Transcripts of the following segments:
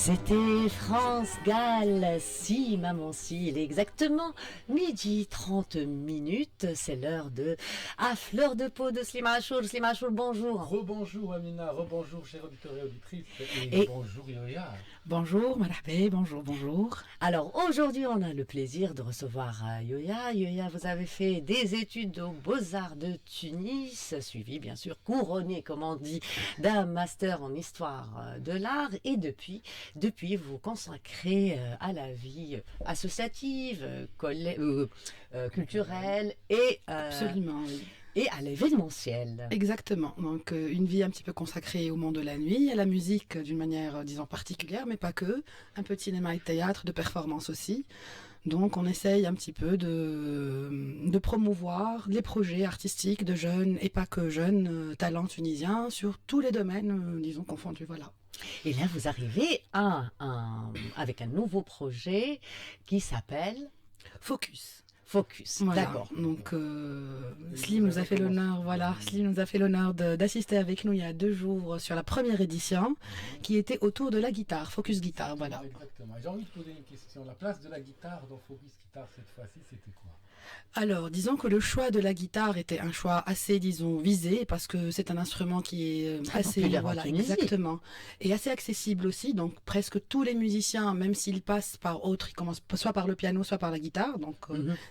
C'était France Gall, si maman si, il est exactement midi 30 minutes, c'est l'heure de à fleur de peau de Slima Achour. Slima Achour, bonjour. Rebonjour Amina, rebonjour chers auditeurs et auditrices Et bonjour Yoya. Bonjour Malabé, bonjour. Alors aujourd'hui on a le plaisir de recevoir Yoya. Yoya, vous avez fait des études aux Beaux-Arts de Tunis, suivi bien sûr, couronné comme on dit, d'un master en histoire de l'art et depuis vous consacrez à la vie associative, culturelle et Absolument, oui. Et à l'événementiel. Exactement. Donc une vie un petit peu consacrée au monde de la nuit, à la musique d'une manière, disons, particulière, mais pas que. Un peu de cinéma et de théâtre, de performance aussi. Donc on essaye un petit peu de promouvoir les projets artistiques de jeunes, et pas que jeunes, talents tunisiens, sur tous les domaines, disons, confondus, voilà. Et là, vous arrivez avec un nouveau projet qui s'appelle Focus. Focus, Voilà. D'accord. Donc Slim nous a fait l'honneur, d'assister avec nous il y a 2 jours sur la première édition, qui était autour de la guitare, Focus Guitare, voilà. Exactement. J'ai envie de poser une question. La place de la guitare dans Focus Guitare cette fois-ci, c'était quoi? Alors, disons que le choix de la guitare était un choix assez, disons, visé, parce que c'est un instrument qui est assez, voilà, exactement, et assez accessible aussi. Donc, presque tous les musiciens, même s'ils passent par autre, ils commencent soit par le piano, soit par la guitare. Donc,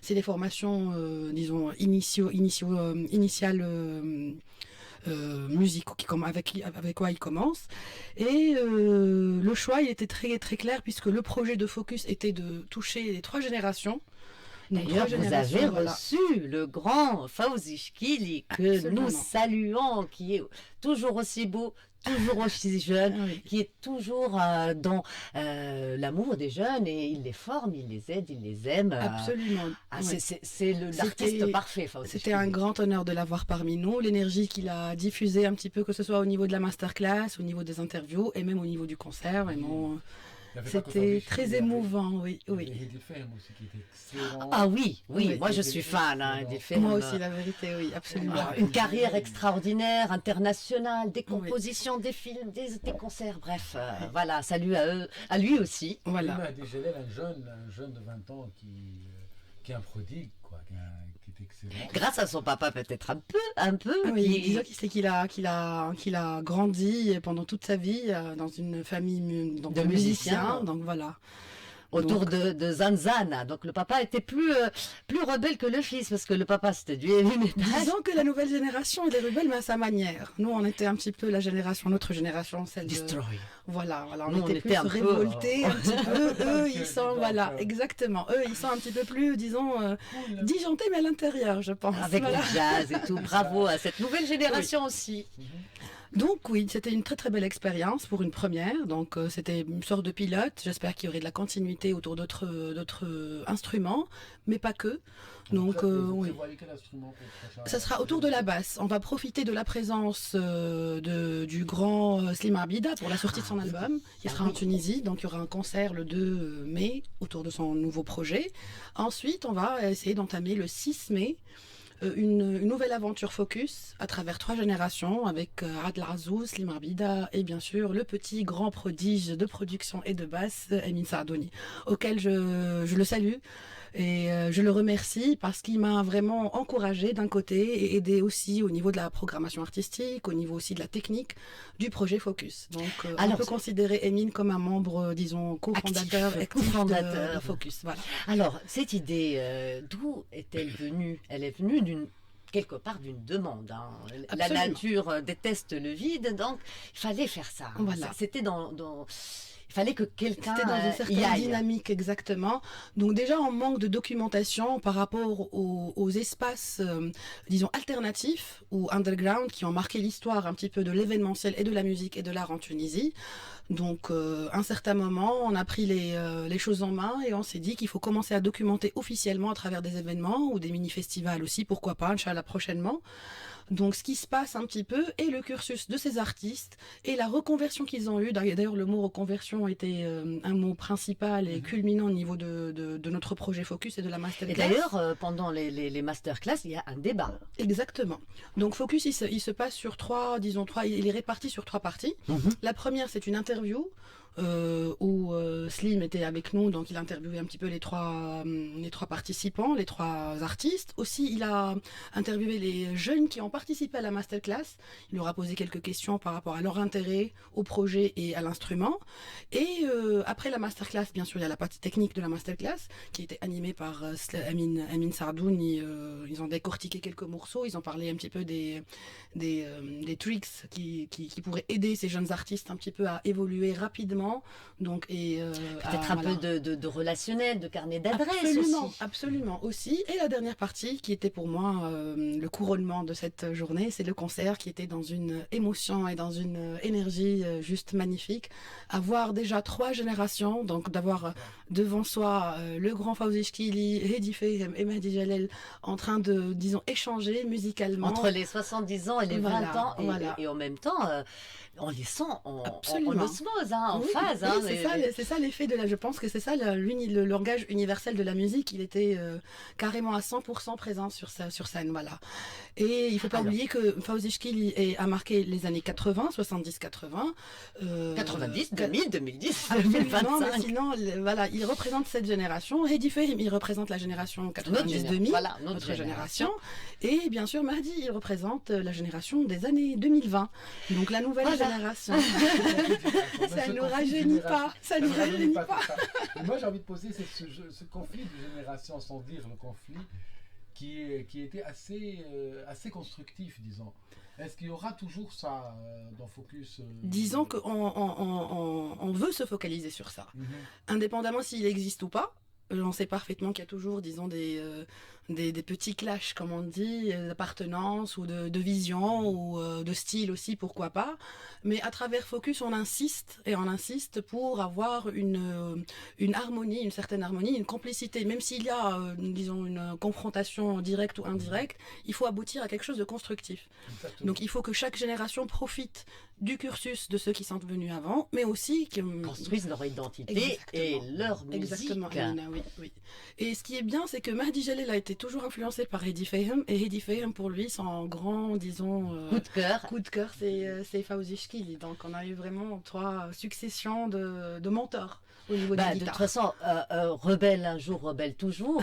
c'est des formations, disons, initiales. Musicaux avec quoi il commence, et le choix il était très très clair, puisque le projet de Focus était de toucher les 3 générations. D'ailleurs, vous avez reçu le grand Fawzi Chkili, que Absolument. nous saluons, qui est toujours aussi beau, toujours aussi jeune, Oui. qui est toujours dans l'amour des jeunes, et il les forme, il les aide, il les aime. Absolument. Oui. C'est l'artiste parfait, Fawzi C'était Chkili. un grand honneur de l'avoir parmi nous. L'énergie qu'il a diffusée un petit peu, que ce soit au niveau de la masterclass, au niveau des interviews, et même au niveau du concert, vraiment. C'était très émouvant, oui. Il y avait des films aussi qui étaient excellents. Ah oui, moi je suis fan des films. Moi aussi, la vérité, oui, absolument. Une carrière extraordinaire, internationale, des compositions, des films, des concerts, bref, voilà, salut à lui aussi. Voilà. Il m'a dégélé un jeune de 20 ans qui est un prodigue, quoi, qui est excellent. Grâce à son papa peut-être un peu. Oui, disons qu'il a grandi pendant toute sa vie dans une famille de musiciens, donc voilà. Autour de Zanzana. Donc le papa était plus rebelle que le fils, parce que le papa c'était du heavy metal. Disons que la nouvelle génération, elle est rebelle, mais à sa manière. Nous, on était un petit peu notre génération, celle Destroy. Voilà, Nous, on était plus révoltés un petit peu. Eux, ils sont, voilà, exactement. Eux, ils sont un petit peu plus, disons, disjonctés, mais à l'intérieur, je pense. Avec le jazz et tout. Bravo à cette nouvelle génération aussi. Donc oui, c'était une très très belle expérience pour une première. Donc c'était une sorte de pilote. J'espère qu'il y aurait de la continuité autour d'autres instruments, mais pas que. Donc oui. Ça sera autour de la basse. On va profiter de la présence du grand Slim Abida pour la sortie de son album. Il sera en Tunisie, donc il y aura un concert le 2 mai autour de son nouveau projet. Ensuite, on va essayer d'entamer le 6 mai une nouvelle aventure Focus à travers 3 générations, avec Adel Azouz, Slim Abida et bien sûr le petit grand prodige de production et de basse Emin Saadoni, auquel je le salue et je le remercie, parce qu'il m'a vraiment encouragé d'un côté et aidé aussi au niveau de la programmation artistique, au niveau aussi de la technique du projet Focus. Donc on peut considérer Emin comme un membre, disons, co-fondateur de Focus. Voilà. Alors cette idée, d'où est-elle venue? Elle est venue quelque part d'une demande. La nature déteste le vide, donc il fallait faire ça. Voilà. C'était il fallait que quelqu'un C'était dans une certaine dynamique, exactement. Donc déjà, on manque de documentation par rapport aux espaces, disons, alternatifs ou underground, qui ont marqué l'histoire un petit peu de l'événementiel et de la musique et de l'art en Tunisie. Donc, à un certain moment, on a pris les choses en main et on s'est dit qu'il faut commencer à documenter officiellement à travers des événements ou des mini-festivals aussi, pourquoi pas, Inch'Allah, prochainement. Donc, ce qui se passe un petit peu, et le cursus de ces artistes, et la reconversion qu'ils ont eue. D'ailleurs, le mot reconversion était un mot principal et culminant au niveau de notre projet Focus et de la masterclass. Et d'ailleurs, pendant les masterclass, il y a un débat. Exactement. Donc, Focus, il se passe sur il est réparti sur 3 parties. La première, c'est une interview où Slim était avec nous, donc il a interviewé un petit peu les trois participants, les trois artistes. Aussi, il a interviewé les jeunes qui ont participé à la masterclass. Il leur a posé quelques questions par rapport à leur intérêt au projet et à l'instrument. Et après la masterclass, bien sûr, il y a la partie technique de la masterclass qui a été animée par Amin Sardoun. Ils ont décortiqué quelques morceaux, ils ont parlé un petit peu des tricks qui pourraient aider ces jeunes artistes un petit peu à évoluer rapidement. Donc, peut-être un peu de relationnel, de carnet d'adresses aussi. Absolument aussi. Et la dernière partie qui était pour moi le couronnement de cette journée, c'est le concert qui était dans une émotion et dans une énergie juste magnifique. Avoir déjà 3 générations, donc d'avoir devant soi le grand Fawzi Chkili, Hedi Fayem et Mahdi Jalel en train de, disons, échanger musicalement. Entre les 70 ans et les 20 ans, et en même temps, on les sent en osmose, en phase. Oui, c'est ça l'effet de la... Je pense que c'est ça le langage universel de la musique. Il était carrément à 100% présent sur scène, voilà. Et il ne faut pas oublier que Fawzi Chkili a marqué les années 80, 70-80. 90, 2000, 2010, absolument, mais sinon, voilà, il représente cette génération. Hedi Fahim, il représente la génération 90-2000, voilà, notre génération. Et bien sûr, Mahdi, il représente la génération des années 2020. Donc la nouvelle génération. Ça ne nous rajeunit pas. Ça nous rajeunit pas. Moi, j'ai envie de poser ce conflit de génération, sans dire le conflit, qui était assez constructif, disons. Est-ce qu'il y aura toujours ça dans Focus Disons qu'on veut se focaliser sur ça. Indépendamment s'il existe ou pas, on sait parfaitement qu'il y a toujours, disons, des petits clashs, comme on dit, d'appartenance ou de vision ou de style aussi, pourquoi pas. Mais à travers Focus, on insiste pour avoir une harmonie, une certaine harmonie, une complicité. Même s'il y a, disons, une confrontation directe ou indirecte, il faut aboutir à quelque chose de constructif. Exactement. Donc il faut que chaque génération profite du cursus de ceux qui sont venus avant, mais aussi qu'ils construisent leur identité et leur musique. Exactement, Amina, oui. Et ce qui est bien, c'est que Mahdi Jalel a été toujours influencé par Hedi Fayem, et Hedi Fayem, pour lui, son grand, disons... coup de cœur, c'est Fawzi Chkili. Donc on a eu vraiment 3 successions de mentors au niveau de la guitare. De toute façon, rebelle un jour, rebelle toujours.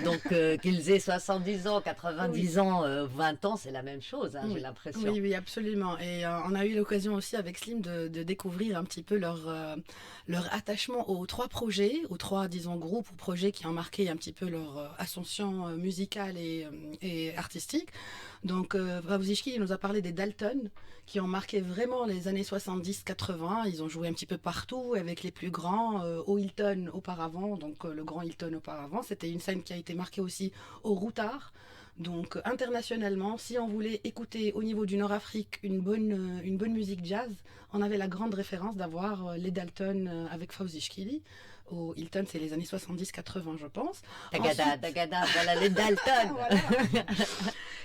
Donc qu'ils aient 70 ans, 90 ans, 20 ans, c'est la même chose, j'ai l'impression. Oui, absolument. Et on a eu l'occasion aussi avec Slim de découvrir un petit peu leur attachement aux 3 projets, aux 3, disons, groupes ou projets qui ont marqué un petit peu leur ascension musicale et artistique. Donc Fawzi Chkili nous a parlé des Dalton qui ont marqué vraiment les années 70-80. Ils ont joué un petit peu partout avec les plus grands, au Hilton auparavant, donc le grand Hilton auparavant. C'était une scène qui a été marquée aussi au Routard. Donc internationalement, si on voulait écouter au niveau du Nord-Afrique une bonne musique jazz, on avait la grande référence d'avoir les Dalton avec Fawzi Chkili. Au Hilton, c'est les années 70-80, je pense. Dagada, voilà les Dalton.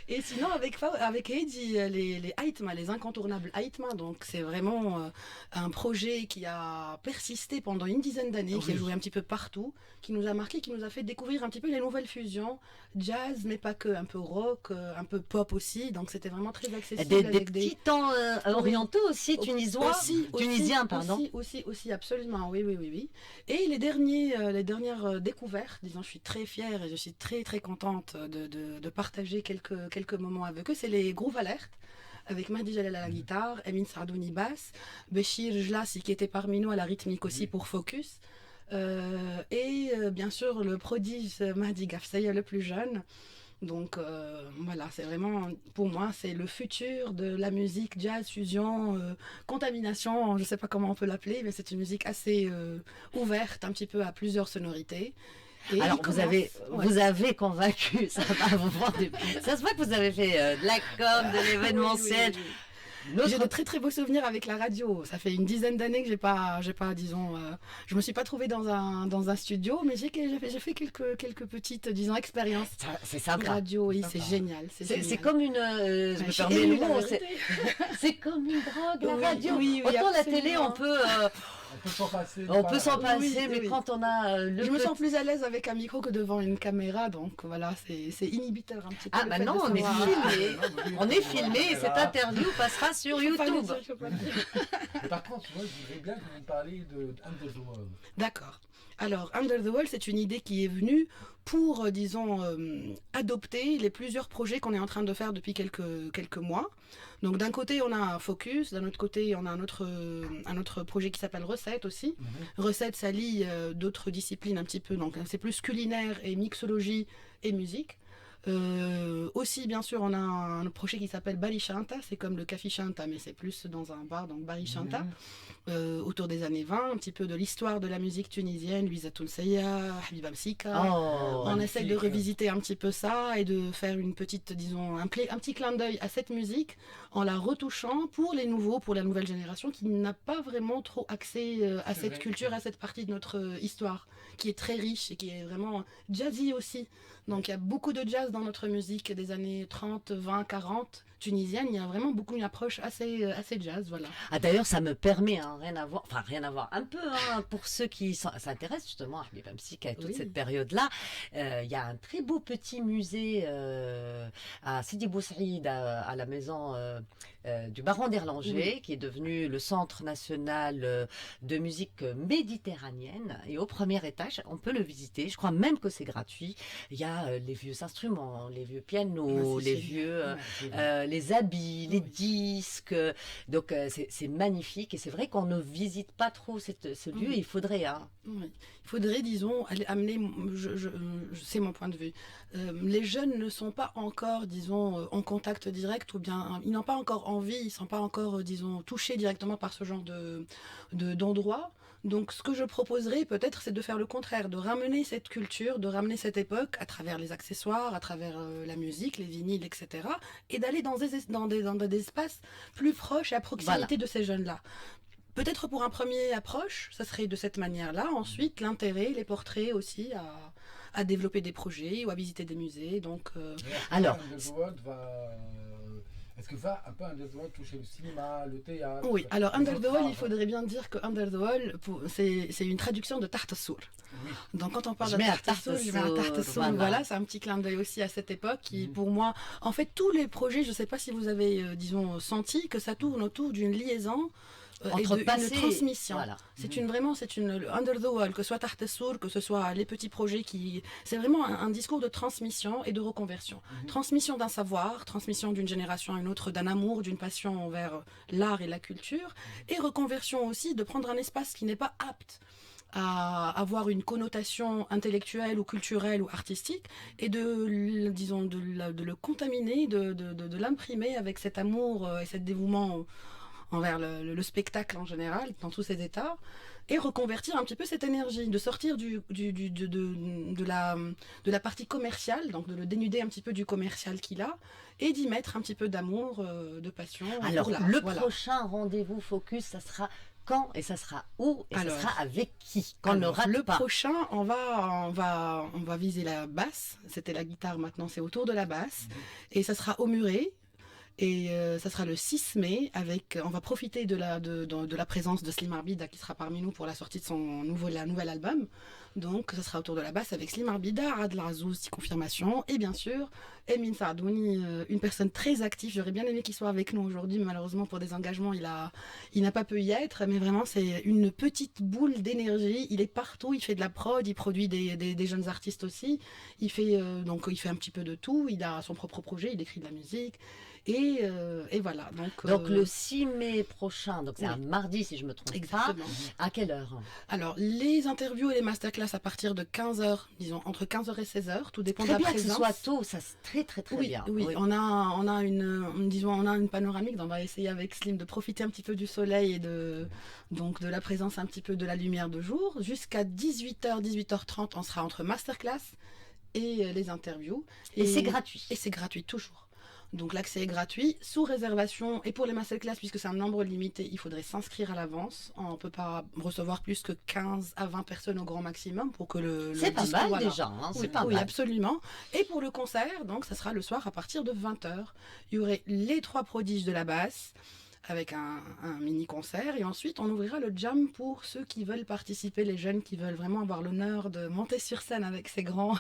Et sinon, avec Hedi, les Aitma, les incontournables Aitma, donc c'est vraiment un projet qui a persisté pendant une dizaine d'années, qui a joué un petit peu partout, qui nous a marqué, qui nous a fait découvrir un petit peu les nouvelles fusions, jazz, mais pas que, un peu rock, un peu pop aussi, donc c'était vraiment très accessible. Des petits temps orientaux aussi, tunisiens, pardon. Aussi, absolument, oui. Et les dernières découvertes, disons, je suis très fière et je suis très très contente de partager quelques moments avec eux, c'est les Groove Alert avec Mahdi Jalel à la guitare, Amin Sardouni basse, Béchir Jlassi qui était parmi nous à la rythmique aussi pour Focus, et bien sûr le prodige Mahdi Gafsaya le plus jeune. Donc voilà, c'est vraiment, pour moi, c'est le futur de la musique jazz, fusion, contamination, je ne sais pas comment on peut l'appeler, mais c'est une musique assez ouverte, un petit peu à plusieurs sonorités. Et alors vous avez convaincu, ça va vous voir ça se voit que vous avez fait de la com, de l'événementiel. Oui. J'ai de très très beaux souvenirs avec la radio. Ça fait une dizaine d'années que j'ai pas, disons, je me suis pas trouvée dans un studio, mais j'ai fait quelques petites, disons, expériences. C'est sympa. Radio, oui, c'est génial. C'est comme une, je me permets le mot, c'est comme une drogue, la radio. Oui, autant absolument. La télé, on peut On peut s'en passer. On peut s'en passer, Oui, mais oui. quand on a le Je me sens plus à l'aise avec un micro que devant une caméra, donc voilà, c'est inhibiteur un petit peu. Ah, le fait maintenant, de on est savoir- filmé. On est filmé et cette interview passera sur Faut pas le YouTube. dire, faut pas le dire. Mais par contre, moi, je voudrais bien que vous me parliez de Under the World. D'accord. Alors, Under the Wall, c'est une idée qui est venue pour, disons, adopter les plusieurs projets qu'on est en train de faire depuis quelques mois. Donc, d'un côté, on a un focus, d'un autre côté, on a un autre projet qui s'appelle Recette aussi. Recette, ça lie d'autres disciplines un petit peu, donc c'est plus culinaire et mixologie et musique. Aussi, bien sûr, on a un projet qui s'appelle Bari Chanta, c'est comme le Café Chanta, mais c'est plus dans un bar, donc Bari Chanta, autour des années 20, un petit peu de l'histoire de la musique tunisienne, Louisa Tounseya, Habiba Msika. Oh, On essaie de magnifique. revisiter un petit peu ça et de faire une petite, disons, un petit clin d'œil à cette musique en la retouchant pour les nouveaux, pour la nouvelle génération qui n'a pas vraiment trop accès à C'est cette vrai. culture, à cette partie de notre histoire qui est très riche et qui est vraiment jazzy aussi. Donc il y a beaucoup de jazz dans notre musique des années 30, 20, 40 tunisienne. Il y a vraiment beaucoup une approche assez jazz, voilà. Ah, d'ailleurs, ça me permet, hein, rien à voir, un peu, hein, pour ceux qui s'intéressent justement à Habiba Msika et toute Oui. cette période-là. Il y a un très beau petit musée à Sidi Bou Saïd, à la maison du Baron d'Erlanger, qui est devenu le Centre national de musique méditerranéenne. Et au premier étage, on peut le visiter. Je crois même que c'est gratuit. Il y a les vieux instruments, les vieux pianos, Ah, c'est les génial. vieux... Ouais, les habits, les Oui. disques. Donc c'est magnifique et c'est vrai qu'on ne visite pas trop ce lieu. Oui. Il faudrait. Hein. Oui. Il faudrait, disons, amener, c'est mon point de vue, les jeunes ne sont pas encore, disons, en contact direct ou bien ils n'ont pas encore envie, ils ne sont pas encore, disons, touchés directement par ce genre d'endroit. Donc, ce que je proposerais peut-être, c'est de faire le contraire, de ramener cette culture, de ramener cette époque à travers les accessoires, à travers la musique, les vinyles, etc. Et d'aller dans des espaces plus proches et à proximité de ces jeunes-là. Peut-être pour un premier approche, ça serait de cette manière-là. Ensuite, l'intérêt, les portraits aussi à développer des projets ou à visiter des musées. Donc, Alors, Under the World est-ce que va un peu Under the World toucher le cinéma, le théâtre? oui. Alors, les Under autres the Wall, arts, il faudrait bien dire que Under the Wall, c'est une traduction de Tahta Sour. Oui. Donc, quand on parle Je de mets un Tahta Sour, je mets un Tahta Tahta Sour, Sour. voilà. Voilà, c'est un petit clin d'œil aussi à cette époque qui, pour moi, en fait, tous les projets, je ne sais pas si vous avez, disons, senti que ça tourne autour d'une liaison et entre d'une passé, transmission. voilà. C'est une Under the Wall, que ce soit Tahta Sour, que ce soit les petits projets c'est vraiment un discours de transmission et de reconversion. Transmission d'un savoir, transmission d'une génération à une autre, d'un amour, d'une passion envers l'art et la culture, et reconversion aussi de prendre un espace qui n'est pas apte à avoir une connotation intellectuelle ou culturelle ou artistique et disons, de le contaminer, de l'imprimer avec cet amour et cet dévouement envers le spectacle en général, dans tous ses états, et reconvertir un petit peu cette énergie, de sortir de la partie commerciale, donc de le dénuder un petit peu du commercial qu'il a, et d'y mettre un petit peu d'amour, de passion. Alors, pour l'art. le Voilà. prochain rendez-vous focus, ça sera quand et ça sera où et Alors, ça sera avec qui? Qu'on ne Alors, rate le pas. prochain, on va viser la basse. C'était la guitare, maintenant c'est autour de la basse. Et ça sera au Muret. Et ça sera le 6 mai. On va profiter de la présence de Slim Arbida qui sera parmi nous pour la sortie de son nouvel album. Donc ça sera autour de la basse avec Slim Arbida, Adel Azouz, si confirmation. Et bien sûr, Emin Saadouni, une personne très active. J'aurais bien aimé qu'il soit avec nous aujourd'hui, mais malheureusement pour des engagements, il n'a pas pu y être. Mais vraiment, c'est une petite boule d'énergie. Il est partout, il fait de la prod, il produit des jeunes artistes aussi. Il fait un petit peu de tout. Il a son propre projet, il écrit de la musique. Et voilà. Donc le 6 mai prochain, donc c'est oui. un mardi si je me trompe pas. Exactement. À quelle heure? Alors, les interviews et les masterclass à partir de 15h, disons entre 15h et 16h, tout dépend Très de la bien que ce présence. soit tôt, ça c'est très Oui, bien. oui, on a une panoramique, on va essayer avec Slim de profiter un petit peu du soleil et de la présence un petit peu de la lumière de jour. Jusqu'à 18h, 18h30, on sera entre masterclass et les interviews. Et c'est gratuit. Et c'est gratuit, toujours. Donc l'accès est gratuit, sous réservation, et pour les masterclass, puisque c'est un nombre limité, il faudrait s'inscrire à l'avance. On ne peut pas recevoir plus que 15 à 20 personnes au grand maximum pour que le C'est pas discours, mal voilà. déjà, hein, c'est Oui, pas oui, mal. absolument. Et pour le concert, donc ça sera le soir à partir de 20h. Il y aurait les 3 prodiges de la basse, avec un mini-concert. Et ensuite, on ouvrira le jam pour ceux qui veulent participer, les jeunes qui veulent vraiment avoir l'honneur de monter sur scène avec ces grands,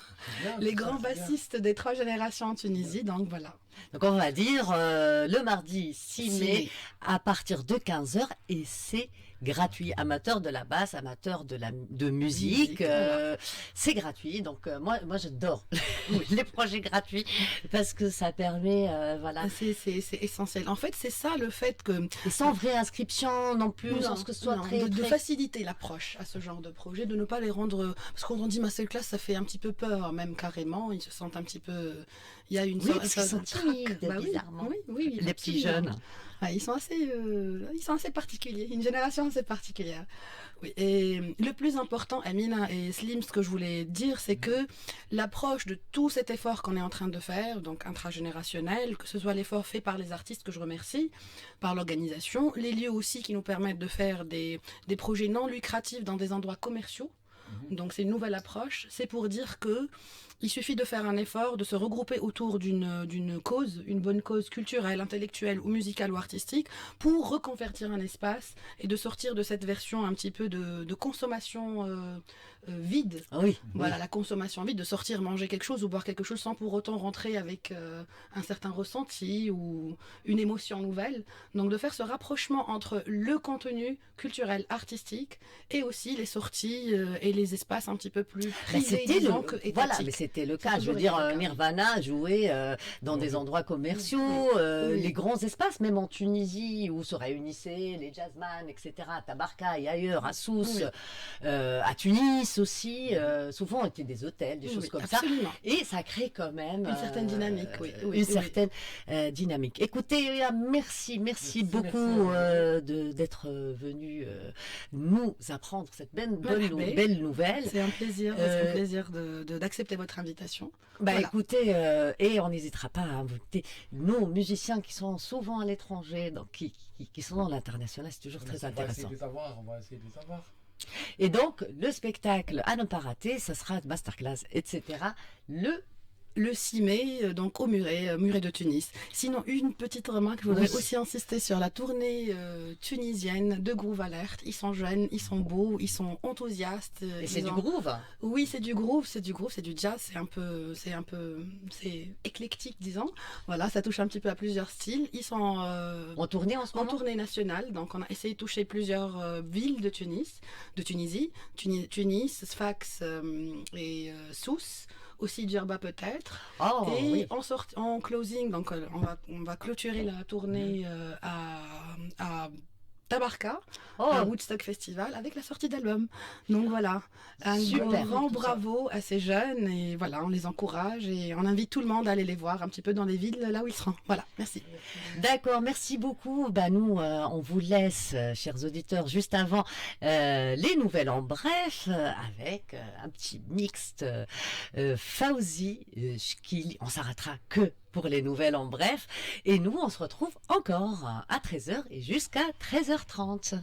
les grands bassistes des 3 générations en Tunisie. Donc voilà. Donc on va dire le mardi 6 mai à partir de 15 h et c'est gratuit. Amateurs de la basse, amateurs de musique, c'est gratuit. Donc moi j'adore les projets gratuits parce que ça permet, voilà. C'est essentiel. En fait, c'est ça le fait que... Et sans vraie inscription non plus, sans que ce soit de faciliter l'approche à ce genre de projet, de ne pas les rendre... Parce que quand on dit masterclass, ça fait un petit peu peur, même carrément. Ils se sentent un petit peu... Il y a une sorte de timide, bizarrement. Oui, les petits jeunes. Ils sont assez particuliers, une génération assez particulière. Oui. Et le plus important, Amina et Slim, ce que je voulais dire, c'est que l'approche de tout cet effort qu'on est en train de faire, donc intragénérationnel, que ce soit l'effort fait par les artistes que je remercie, par l'organisation, les lieux aussi qui nous permettent de faire des projets non lucratifs dans des endroits commerciaux. Donc c'est une nouvelle approche. C'est pour dire que il suffit de faire un effort, de se regrouper autour d'une cause, une bonne cause culturelle, intellectuelle ou musicale ou artistique, pour reconvertir un espace et de sortir de cette version un petit peu de consommation vide. Oui. Voilà, la consommation vide, de sortir manger quelque chose ou boire quelque chose sans pour autant rentrer avec un certain ressenti ou une émotion nouvelle. Donc de faire ce rapprochement entre le contenu culturel, artistique et aussi les sorties et les espaces un petit peu plus privés, voilà, mais c'était le cas. Je veux dire, Nirvana jouait dans des endroits commerciaux, les grands espaces, même en Tunisie, où se réunissaient les jazzman, etc., à Tabarka et ailleurs, à Sousse, à Tunis aussi, souvent étaient des hôtels, des choses comme absolument. Ça. Et ça crée quand même une certaine dynamique. Certaine dynamique. Écoutez, merci beaucoup d'être venu nous apprendre cette belle nouvelle. C'est un plaisir, d'accepter votre invitation. Voilà. Écoutez, et on n'hésitera pas à inviter nos musiciens qui sont souvent à l'étranger, donc qui sont dans l'international, c'est toujours très intéressant. On va essayer de les savoir. Et donc, le spectacle à ne pas rater, ça sera masterclass, etc. Le 6 mai, donc au Muret de Tunis. Sinon, une petite remarque, je voudrais aussi insister sur la tournée tunisienne de Groove Alert. Ils sont jeunes, ils sont beaux, ils sont enthousiastes. Et c'est du groove. Oui, c'est du groove, c'est du jazz, c'est éclectique, disons. Voilà, ça touche un petit peu à plusieurs styles. Ils sont en tournée en ce moment. En tournée nationale, donc on a essayé de toucher plusieurs villes de Tunisie, Tunis, Sfax et Sousse. Aussi Djerba peut-être. En closing, donc on va clôturer la tournée à Tabarka, à Woodstock Festival, avec la sortie d'album. Donc voilà, un grand bravo à ces jeunes, et voilà, on les encourage et on invite tout le monde à aller les voir un petit peu dans les villes là où ils seront. Voilà, merci. D'accord, merci beaucoup. Nous, on vous laisse, chers auditeurs, juste avant les nouvelles en bref, avec un petit mixte Fauzi, on s'arrêtera que pour les nouvelles en bref. Et nous, on se retrouve encore à 13 h et jusqu'à 13 h 30.